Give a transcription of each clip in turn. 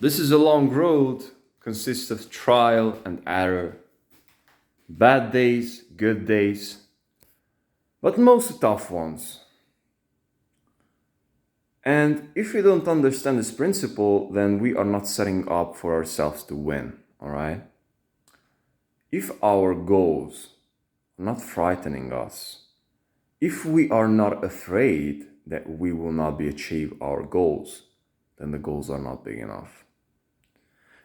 This is a long road, consists of trial and error, bad days, good days, but mostly tough ones. And if we don't understand this principle, then we are not setting up for ourselves to win, all right? If our goals are not frightening us, if we are not afraid that we will not be achieve our goals, then the goals are not big enough.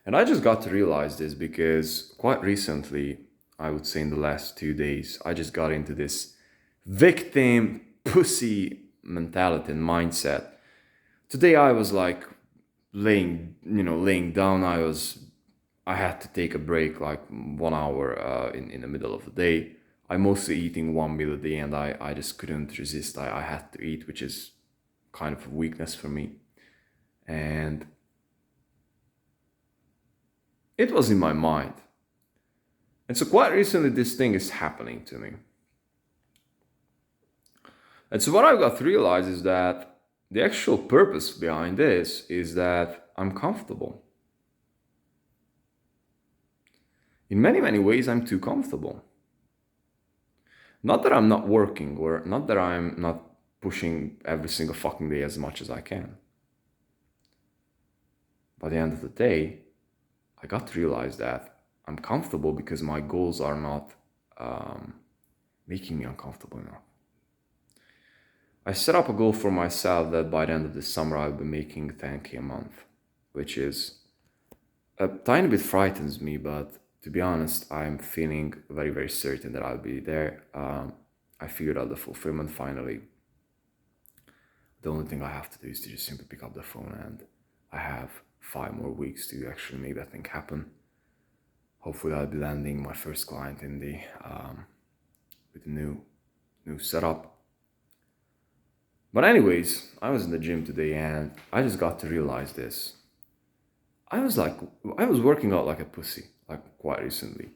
And I just got to realize this because quite recently, I would say in the last 2 days, I just got into this victim pussy mentality and mindset. Today I was like laying down. I had to take a break like 1 hour in the middle of the day. I mostly eating one meal a day, and I just couldn't resist. I had to eat, which is kind of a weakness for me. And it was in my mind. And so quite recently, this thing is happening to me. And so what I got to realize is that the actual purpose behind this is that I'm comfortable. In many, many ways, I'm too comfortable. Not that I'm not working or not that I'm not pushing every single fucking day as much as I can. By the end of the day, I got to realize that I'm comfortable because my goals are not making me uncomfortable enough. I set up a goal for myself that by the end of this summer I'll be making 10K a month, which is a tiny bit frightens me, but to be honest, I'm feeling very, very certain that I'll be there. I figured out the fulfillment finally. The only thing I have to do is to just simply pick up the phone, and I have 5 more weeks to actually make that thing happen. Hopefully, I'll be landing my first client in the with the new setup. But anyways, I was in the gym today, and I just got to realize this. I was working out like a pussy, like quite recently.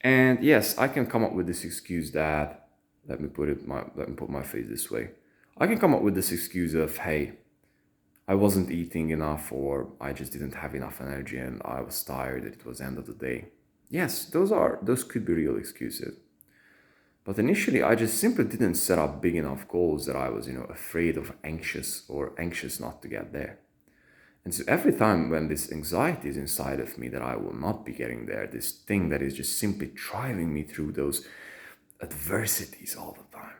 And yes, I can come up with this excuse that let me put my face this way. I can come up with this excuse of, hey, I wasn't eating enough, or I just didn't have enough energy and I was tired, it was the end of the day. Yes, those could be real excuses. But initially I just simply didn't set up big enough goals that I was, afraid of anxious not to get there. And so every time when this anxiety is inside of me that I will not be getting there, this thing that is just simply driving me through those adversities all the time,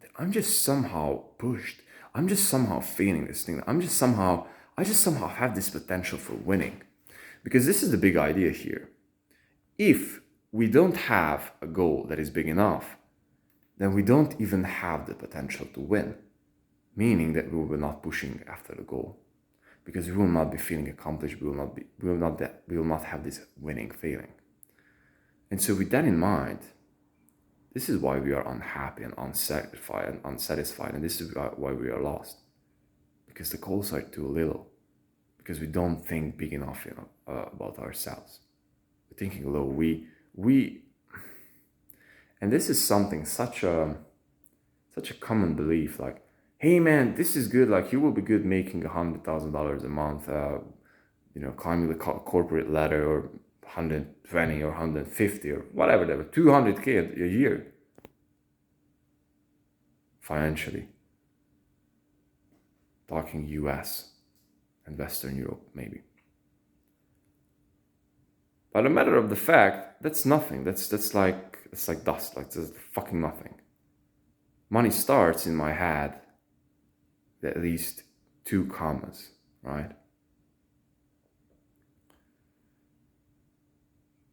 that I'm just somehow pushed. I'm just somehow feeling this thing. I just somehow have this potential for winning. Because this is the big idea here. If we don't have a goal that is big enough, then we don't even have the potential to win, meaning that we will be not pushing after the goal. Because we will not be feeling accomplished, we will not have this winning feeling. And so with that in mind, this is why we are unhappy and unsatisfied, and this is why we are lost. Because the goals are too little. Because we don't think big enough, about ourselves. We're thinking low. And this is something such a common belief. Like, hey man, this is good. Like, you will be good making $100,000 a month. Climbing the corporate ladder, or 120 or 150 or whatever, 200K a year financially. Talking US and Western Europe, maybe. But a matter of the fact, that's nothing. That's like dust. Like, that's fucking nothing. Money starts in my head at least 2 commas, right?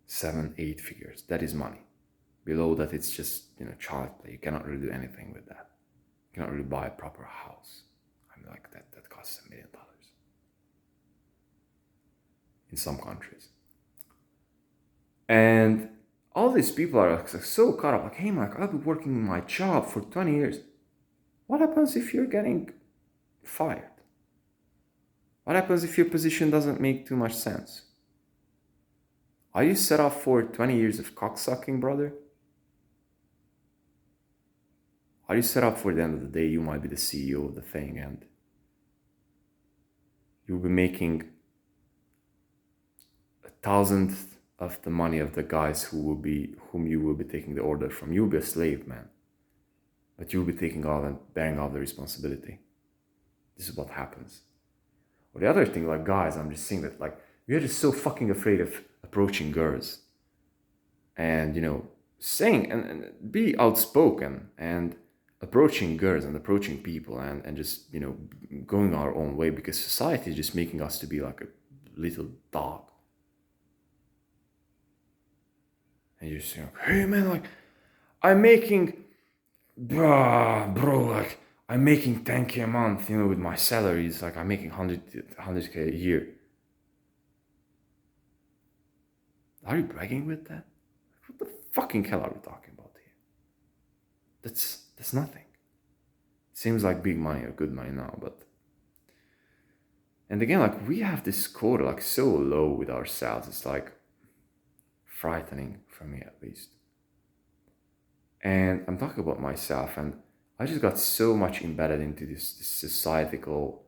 7, 8 figures. That is money. Below that, it's just, child play. You cannot really do anything with that. You cannot really buy a proper house. Like that costs $1 million in some countries. And all these people are so caught up. Like, hey, Mike, I've been working in my job for 20 years. What happens if you're getting fired? What happens if your position doesn't make too much sense? Are you set up for 20 years of cocksucking, brother? Are you set up for the end of the day, you might be the CEO of the thing, and you'll be making thousandth of the money of the guys whom you will be taking the order from. You'll be a slave, man. But you'll be taking all and bearing all the responsibility. This is what happens. Or the other thing, like guys, I'm just saying that like we are just so fucking afraid of approaching girls. And saying and be outspoken and approaching girls and approaching people and just going our own way, because society is just making us to be like a little dog. And you're saying, hey man, like I'm making bro, like I'm making 10K a month, with my salaries, like I'm making 100K a year. Are you bragging with that? What the fucking hell are we talking about here? That's nothing. It seems like big money or good money now, but and again, like we have this quota like so low with ourselves. It's like frightening for me, at least. And I'm talking about myself, and I just got so much embedded into this societal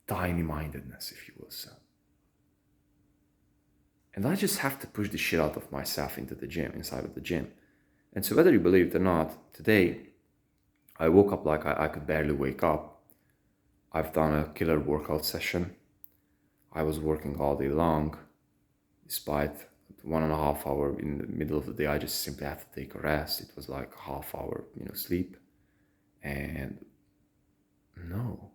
tiny-mindedness, if you will, so. And I just have to push the shit out of myself into the gym, inside of the gym. And so whether you believe it or not, today I woke up like I could barely wake up. I've done a killer workout session. I was working all day long, despite 1.5 hour in the middle of the day. I just simply had to take a rest. It was like a half hour, sleep. And no.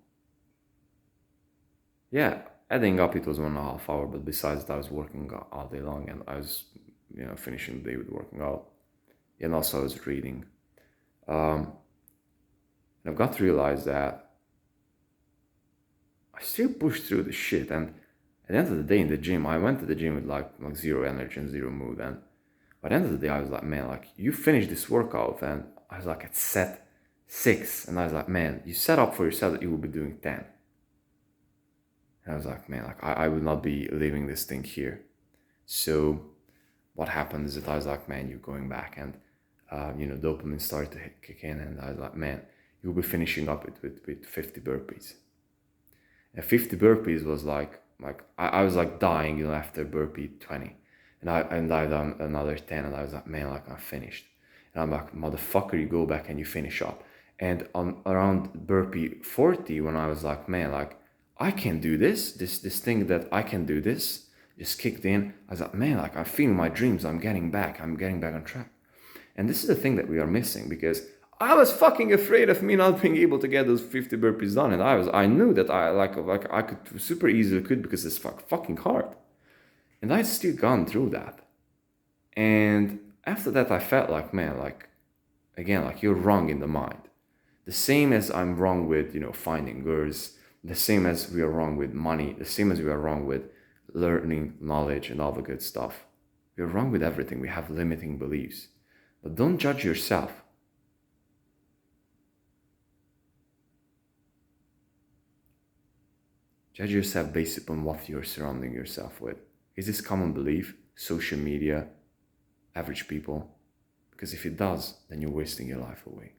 Yeah, adding up it was 1.5 hour, but besides that I was working all day long, and I was, finishing the day with working out. And also I was reading. And I've got to realize that I still push through the shit, and at the end of the day in the gym, I went to the gym with like zero energy and zero mood, and by the end of the day I was like, man, like you finished this workout, and I was like at set 6, and I was like, man, you set up for yourself that you will be doing 10. And I was like, man, like I will not be leaving this thing here. So what happened is that I was like, man, you're going back, and dopamine started to kick in, and I was like, man, you'll be finishing up with 50 burpees. And 50 burpees was like I was like dying, after burpee 20. And I done another 10, and I was like, man, like I'm finished. And I'm like, motherfucker, you go back and you finish up. And on around burpee 40, when I was like, man, like I can do this thing that I can do this, just kicked in. I was like, man, like I'm feeling my dreams. I'm getting back on track. And this is the thing that we are missing, because I was fucking afraid of me not being able to get those 50 burpees done, and I knew that I could super easily could, because it's fucking hard, and I still gone through that. And after that, I felt like, man, like again, like you're wrong in the mind, the same as I'm wrong with finding girls, the same as we are wrong with money, the same as we are wrong with learning knowledge and all the good stuff. We're wrong with everything. We have limiting beliefs, but don't judge yourself. Judge yourself based upon what you're surrounding yourself with. Is this common belief, social media, average people? Because if it does, then you're wasting your life away.